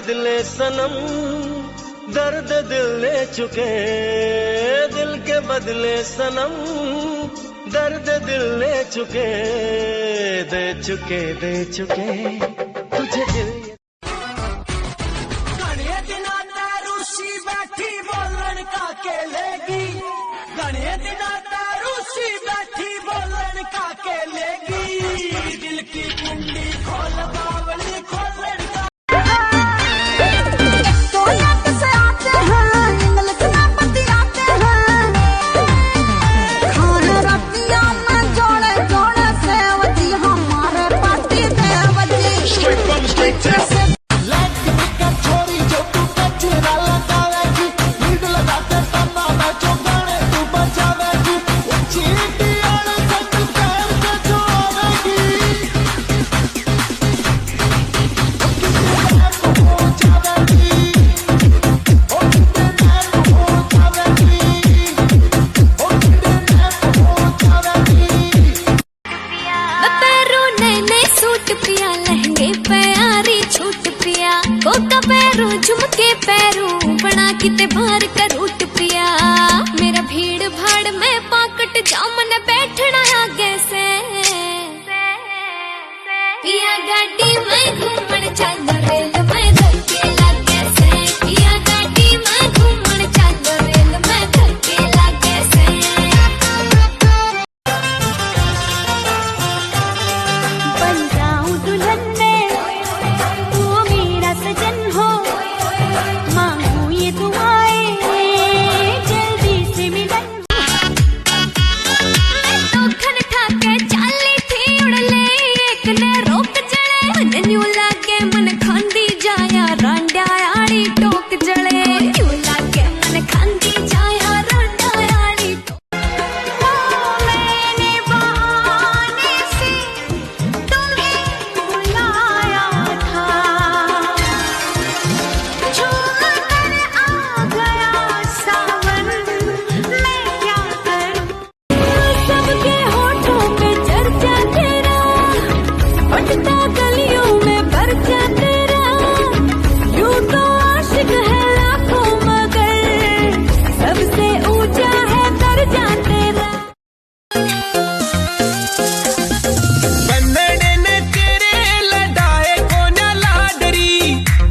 बदले सनम दर्द दिल ले चुके, दिल के बदले सनम दर्द दिल ले चुके, दे चुके तुझे दिल। गणे दिना रूसी बैठी बोलन का केलेगी, गणे दिना रूसी बैठी बोलन का केलेगी, दिल की कुंडी खोल बावली खोलन का। झुमके पैरों बना किते बाहर का रूट पिया, मेरा भीड़ भाड़ में पाकट जामन बैठना आगे से पिया गाड़ी में घूमन चल रेल में धक्के लागे से, पिया गाड़ी में घूमन चल रेल में धक्के लागे से। बन जाऊं दुल्हन में तू मेरा सजन हो, मांगू ये दुआएं जल्दी से मिलन। तो खन ठाके चाली थी उड़ले एक ने रोक जड़े, मन न्यू लागे मन खांदी जाया रांडा आड़ी टोक जड़े, न्यू लागे मन खांदी जाया रांडा आड़ी टोक। मैंने बहाने से तुम्हें बुलाया था, सबके होठों पे चर्चा तेरा, बटता गलियों में परचा तेरा, यूं तो आशिक है लाखों मगर सबसे ऊंचा है दर्जा तेरा। बनड़े ने तेरे लड़ाए को न लाडरी,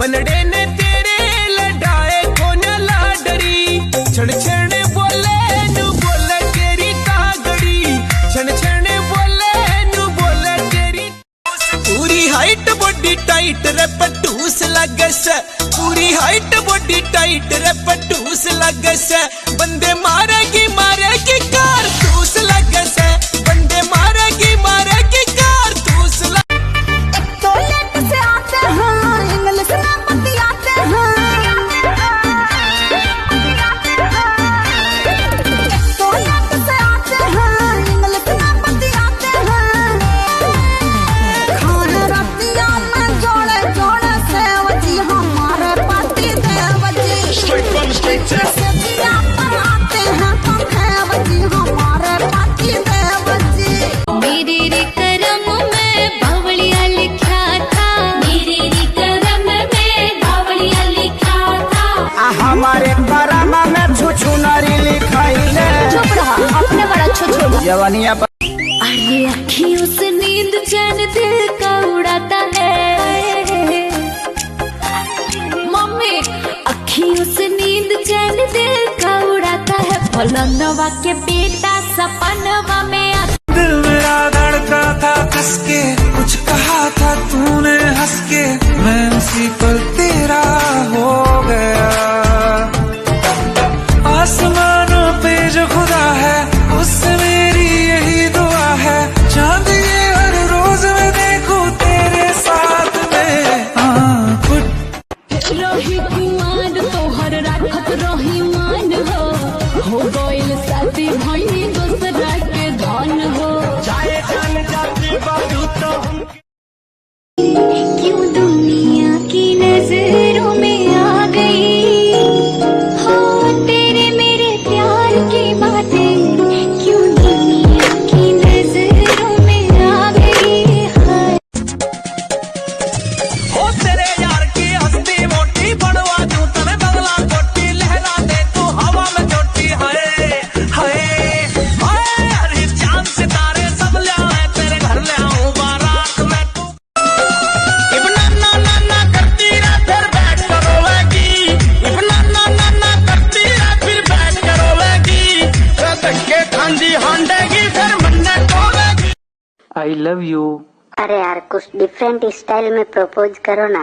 बनड़े ने तेरे लड़ाए को न लाडरी, क्षण क्षण बोले नु बोले तेरी कागड़ी, क्षण क्षण बोले नु बोले तेरी। पूरी हाइट बॉडी टाइट रे पटूस लगे से, पूरी हाइट बॉडी टाइट रे पटूस लगे से, बंदे मारेगी कारतूस लगे से, बंदे मारेगी कारतूस लगे। तो लेट से आते हैं इंग्लिश में बतियाते हैं, तो लेट से आते हैं इंग्लिश में बतियाते हैं, खाने रतिया में जोड़े जोड़े से वजी हमारे पार्टी देवजी, सजिया पर आते हैं तो है वजी हमारे पार्टी देवजी। मेरे रे करम में बावलिया लिखा था, मेरे रे करम में बावलिया लिखा था, हमारे करम में छुछुनरी लिखाइले। चुप रहा अपने बड़ा छुछुना जवानिया। अरे अखियों से नींद चैन दिल का उड़ाता है, मम्मी अखियों से नींद चैन दिल का उड़ाता है, भोलनवा के बेटा सपनवा में दिल मेरा धड़का था कस के, कुछ कहा था तूने हंस के, मैं उसी पल तेरा हो गया। आसमानों पे जो खुदा है उससे मेरी यही दुआ है, चांद ये हर रोज मैं देखूं तेरे साथ में। रोही कुमार तोहर राखत रोही मान हो गइल साथी भइनी दूसरा के धन हो। चाहे जान जाती बात तो हम क्यों दुनिया की नजर आई लव यू। अरे यार कुछ डिफरेंट स्टाइल में प्रपोज करो ना।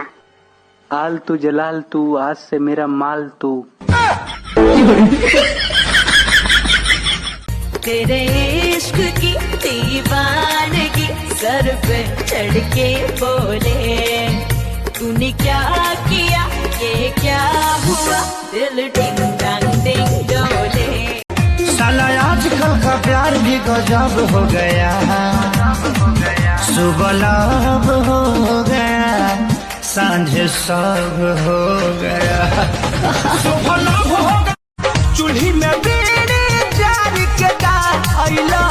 आल तू जलाल तू, आज से मेरा माल तू। तेरे इश्क की दीवानगी सर पे चढ़ के बोले, तूने क्या किया ये क्या हुआ, दिल डिंग डांग डिंग डोले। साला आजकल का प्यार भी गजब हो गया, सुबह लब हो गया, सांझ सब हो गया। सुबह लब हो गया, चूल्ही में बीड़ी जार के दा अइला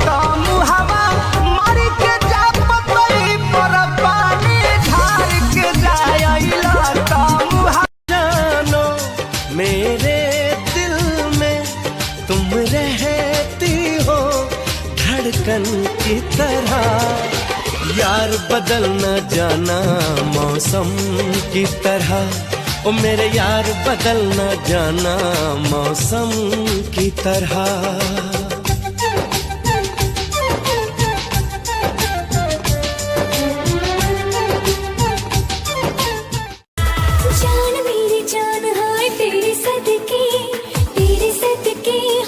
ता मुहावा मार के जा पतई पर पानी ढार के जाए, अइला ता मुहावा। जानो मेरे दिल में तुम रहती हो धड़कन की तरह, यार बदल न जाना मौसम की तरह, ओ मेरे यार बदल न जाना मौसम की तरह। जान मेरी जान हाय तेरे सदके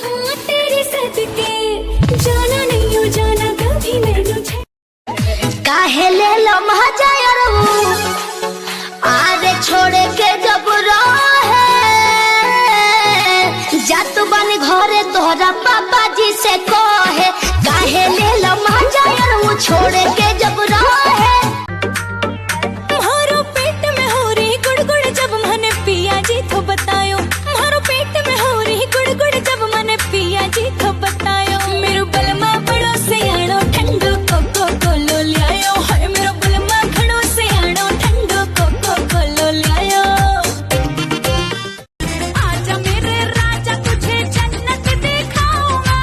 हाँ तेरे सदके, जाना नहीं हो जाना कभी मैनू काहे ले लो मजा यार आरे छोड़े के जब रहे, जात बन घरे तोहरा पापा जी से कहे, काहे ले लो मजा यार वो छोड़े के जब रहे। मारो पेट में हो रही गुड़गुड़ जब मैंने पिया जी तो बतायो, मारो पेट में हो रही गुड़गुड़ जब मैंने पिया जी तो बतायो, मेरो बलमा बड़ो से आड़ो ठंडो कोको कोलो लियायो, हाय मेरो बलमा खड़ो से आड़ो ठंडो कोको कोलो लियायो। आजा मेरे राजा तुझे जन्नत दिखाऊंगा,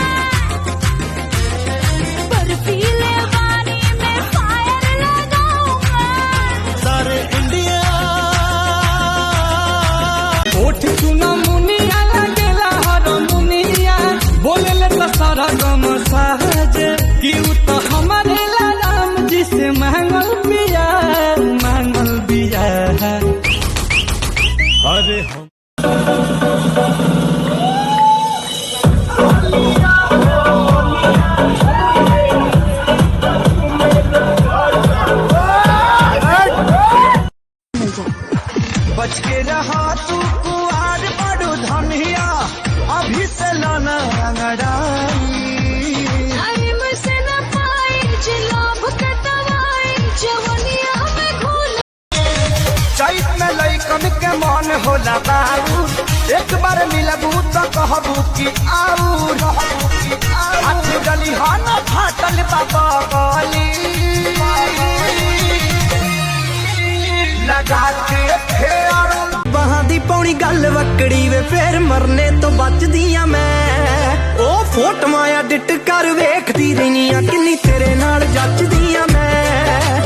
बर्फीले वारी में फायर लगाऊंगा। सारे इंडिया ओठ चुना मुनिया लगेला हर मुनिया, बोले ले तो सारा गम सहजे, कि उ तो हमारे राम जी से मांगल बिया अरे हम बच के रहा तू कुआर बड़ू धनिया, अभी से लाना रंगड़ाई। टाइम से न पाई जिलाब के दवाई, जवनिया में घोल चैत में लइकन के मन होला बाबू, एक बार मिलबू तो कहबू कि आऊ, हाथ डली हान फाटल बाबा गली, लगा के फेर बहां दी पौनी गल वकड़ी वे, फिर मरने तो बचदियां मैं, ओ फोटोआं एडिट कर वेखदी रहनियां किन्नी तेरे नाल जचदियां मैं,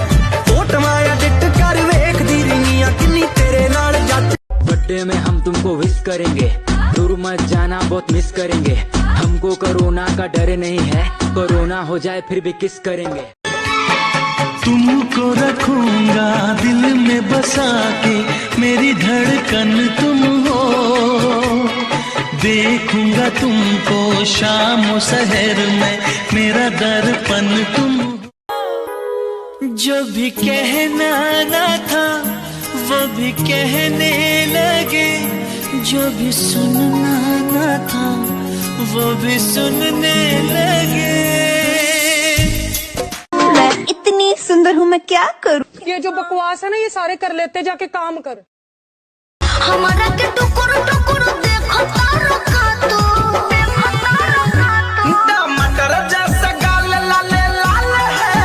फोटोआं एडिट कर वेखदी रहनियां किन्नी तेरे नाल जच। बर्थडे में हम तुमको विश करेंगे, दूर मत जाना बहुत मिस करेंगे, हमको कोरोना का डर नहीं है, कोरोना हो जाए फिर भी किस करेंगे। तुमको रखूंगा दिल में बसा के, मेरी धड़कन तुम हो, देखूंगा तुमको शाम शहर में, मेरा दर्पण तुम हो। जो भी कहना ना था वो भी कहने लगे, जो भी सुनना ना था वो भी सुनने लगे। इतनी सुंदर हूँ मैं क्या करूँ, ये जो बकवास है ना ये सारे कर लेते, जाके काम कर। हमारा के टुकुर टुकुर देखो तारो का तू, देखो तारो का तू। टमाटर जैसा गाल लाल लाल है,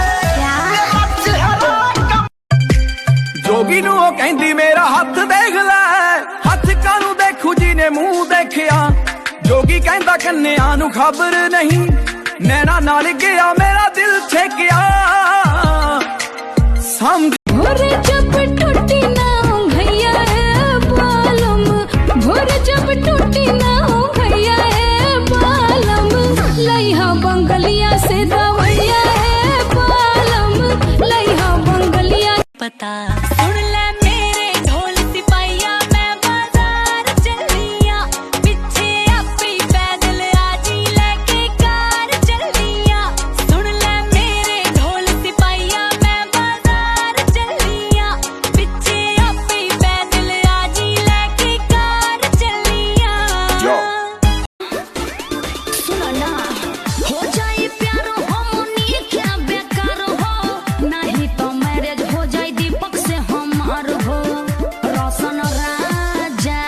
जोगी नू कहंदी मेरा हाथ देख ले, हाथ कानू देखू जी ने मुंह देखिया, जोगी कहंदा कन्या नू खबर नहीं, नैना नाल गया मेरा दिल छेकिया, समझ भोरे जब टूटी ना हो भैया है बालम, भोरे जब टूटी ना हो भैया है बालम, लइहा बंगलिया से दा पता। सुन ले मेरे ढोल सिपाहिया मैं बाजार चलिया, पिछे अपनी पैदल आजी लेके कार चलिया। सुन ले मेरे ढोल सिपाहिया मैं बाजार चलिया, पिछे अपनी पैदल आजी लेके कार चलिया। सुनो ना हो जाए प्यारो हमनी क्या बेकार हो, नहीं तो मैरिज हो जाए दीपक से हमार हो। रोशन राजा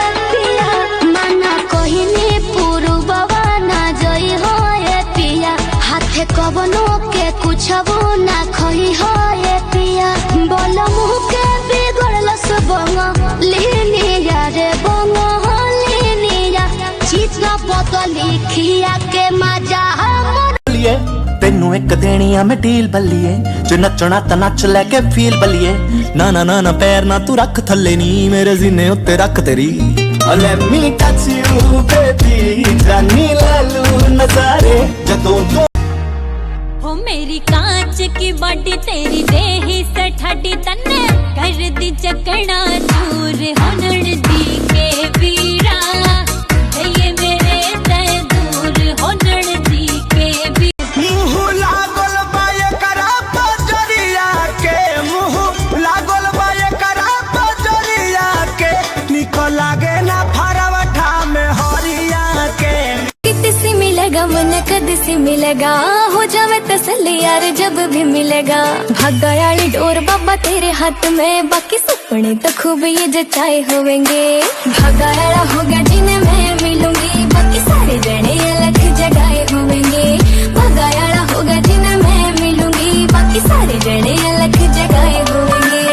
पिया माना कहिने पुरुबवा ना जई हो ए पिया, हाथे कवनो के कुछबो ना खही हो ए पिया। बोल मुह के बिगड़ल सबंग लेने जा रे बंग लेने जा, चिता बदली खिया के मजा बल्लिए तेनू एक देनी आ मैं ढील बल्लिए, जो नचना ता नच लेके फील बल्लिए। ना ना ना ना पैर ना तू रख थल्ले नी, मेरे सीने उत्ते रख तेरी। Let me touch you baby, जानी लालू नजारे जदों तो। हो मेरी कांच की बॉडी तेरी देही से ठडी तन्ने कर दी चकना दूर होनड़ दी के वीरा। ये मेरे से दूर होनड़ दी के वीरा। मुँह लागल बाये करा बजरिया के, मुँह लागल बाये करा बजरिया के, निकल लागे ना फरवठा में हरिया के। कित से मिलेगा मन कद से मिलेगा, हो जावे तसल्ली यार जब भी मिलेगा। भागायाली डोर बाबा तेरे हाथ में, बाकी सपने तो खूब ये जचाए होंगे। भागायाला होगा जिन्हें मैं मिलूंगी, बाकी सारे जने अलग जगाए होंगे। भागायाला होगा जिन्हें मैं मिलूंगी, बाकी सारे जने अलग जगाए होंगे।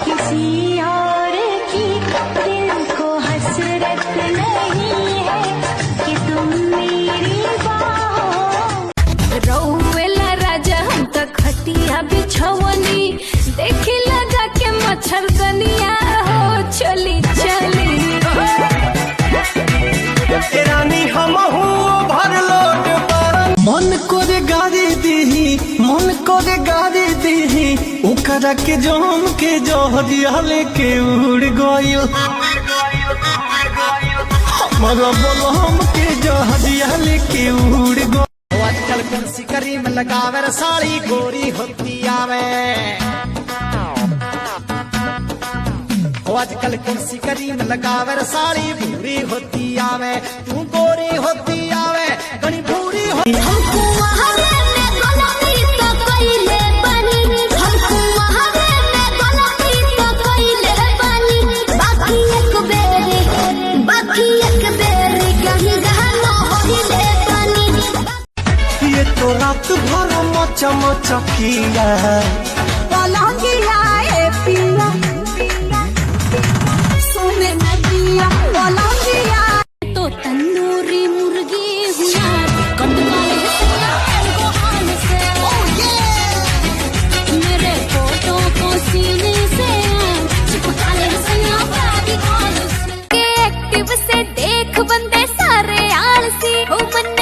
किसी और की दिल को हसरत नहीं है कि तुम मेरी बाहों। रौवेला राजा हम तक खटिया बिछवनी, देखी लगा के मच्छर दनिया हो चली चली। रानी हम भर लोट पर मन को रे गाड़ी दीही, मन को रे गाड़ी दीही, ओकरा के जोम के जोहरिया लेके उड़ गइल। हमारा बोलम के जोहरिया लेके उड़ गइल। आजकल कुर्सी करीम लगावे रे साड़ी गोरी होती आवे, आजकल कुर्सी करीम लगावे रे साड़ी भूरी होती आवे। तू गोरी होती आवे गणी भूरी होती। हमको वहावे में गलती तो कइले बानी, हमको वहावे में गलती तो कइले बानी। बाकी एक बेरी कहीं गहना होइले बानी। ये तो रात भर मचा मचा किया पलंगिया ए पिया सोने नदिया पलंगिया। तो तंदूरी मुर्गी हुआ कटकाले को हाल से, मेरे फोटो को सीने से चिपकाले सैया बाबी हाल से। के एक्टिव से देख बंदे सारे आलसी, ओ बन्ने